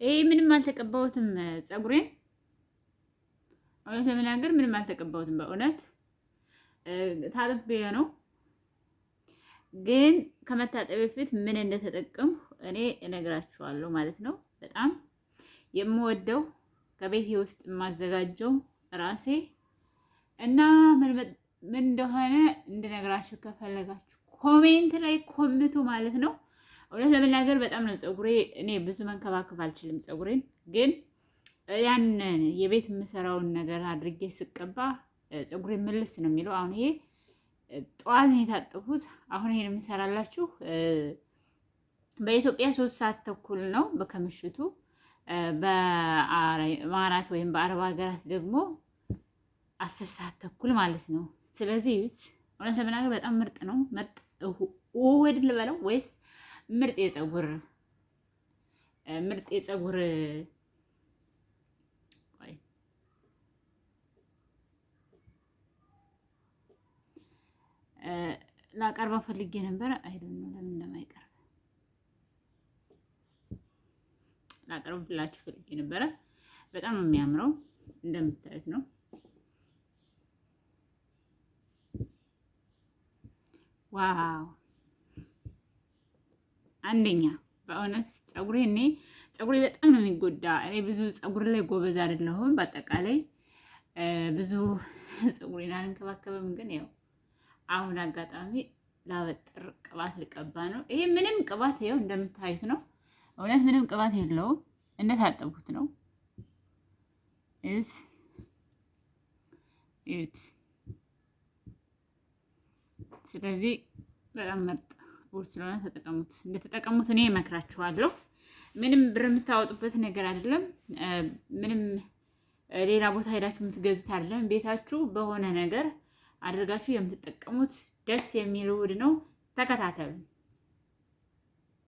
ይሄ ምንም አልተቀባሁትም ፀጉሬን እውነት ለመናገር ምንም አልተቀባሁትም። በእውነት ታጥቤ ነው። ግን ከመታጠቤ በፊት ምን እንደተጠቀምኩ እኔ እነግራችኋለሁ ማለት ነው። በጣም የምወደው ከቤቴ ውስጥ የማዘጋጀው ራሴ እና ምን እንደሆነ እንድነግራችሁ ከፈለጋችሁ ኮሜንት ላይ ኮምቱ ማለት ነው። እውነት ለመናገር በጣም ነው ፀጉሬ እኔ ብዙ መንከባከብ አልችልም ፀጉሬን ግን ያንን የቤት የምሰራውን ነገር አድርጌ ስቀባ ፀጉሬ መልስ ነው የሚለው። አሁን ይሄ ጠዋት ነው የታጠፉት። አሁን ይሄን የምሰራላችሁ በኢትዮጵያ 3 ሰዓት ተኩል ነው በከምሽቱ። በአማራት ወይም በአረብ ሀገራት ደግሞ 10 ሰዓት ተኩል ማለት ነው። ስለዚህ እውነት ለመናገር በጣም ምርጥ ነው። ምርጥ ውህድ ልበለው ወይስ ምርጥ የፀጉር ላቀርባ ፈልጌ ነበር። አይደለም ለምን እንደማይቀርብ ላቀርብላችሁ ፈልጌ ነበረ። በጣም ነው የሚያምረው እንደምታዩት ነው። ዋው አንደኛ በእውነት ፀጉሬ በጣም ነው የሚጎዳ። እኔ ብዙ ፀጉር ላይ ጎበዝ አይደለሁም። በአጠቃላይ ብዙ ፀጉሬን አልንከባከብም። ግን ያው አሁን አጋጣሚ ላበጥር ቅባት ልቀባ ነው። ይሄ ምንም ቅባት ይኸው እንደምታዩት ነው። እውነት ምንም ቅባት የለውም። እንደታጠብኩት ነው። እዩት። ስለዚህ በጣም ምርጥ ውድ ስለሆነ ተጠቀሙት። እንደተጠቀሙት እኔ እመክራችኋለሁ። ምንም ብር የምታወጡበት ነገር አይደለም። ምንም ሌላ ቦታ ሄዳችሁ የምትገዙት አይደለም። ቤታችሁ በሆነ ነገር አድርጋችሁ የምትጠቀሙት ደስ የሚል ውህድ ነው። ተከታተሉ።